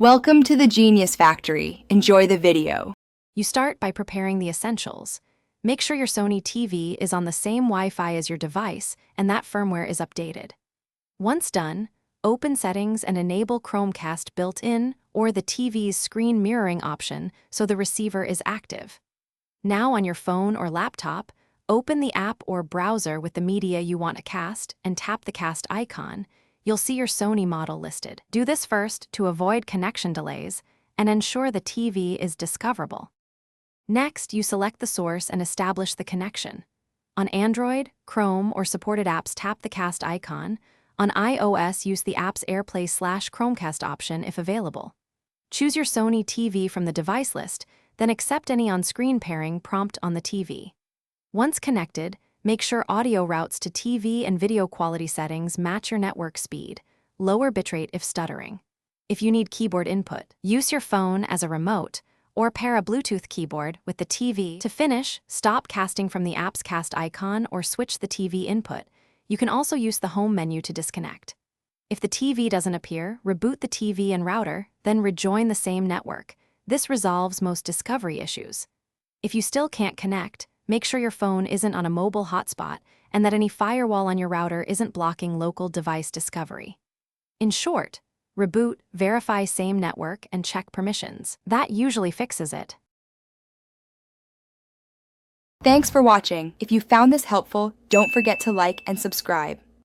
Welcome to the Genius Factory. Enjoy the video. You start by preparing the essentials. Make sure your Sony TV is on the same Wi-Fi as your device and that firmware is updated. Once done, open Settings and enable Chromecast built-in or the TV's screen mirroring option so the receiver is active. Now on your phone or laptop, open the app or browser with the media you want to cast and tap the cast icon. You'll see your Sony model listed. Do this first to avoid connection delays and ensure the TV is discoverable. Next, you select the source and establish the connection. On Android, Chrome, or supported apps, tap the cast icon. On iOS, use the app's AirPlay/Chromecast option if available. Choose your Sony TV from the device list, then accept any on-screen pairing prompt on the TV. Once connected, make sure audio routes to TV and video quality settings match your network speed. Lower bitrate if stuttering. If you need keyboard input, use your phone as a remote or pair a Bluetooth keyboard with the TV. To finish, stop casting from the app's cast icon or switch the TV input. You can also use the home menu to disconnect. If the TV doesn't appear, reboot the TV and router, then rejoin the same network. This resolves most discovery issues. If you still can't connect, make sure your phone isn't on a mobile hotspot and that any firewall on your router isn't blocking local device discovery. In short, reboot, verify same network, and check permissions. That usually fixes it. Thanks for watching. If you found this helpful, don't forget to like and subscribe.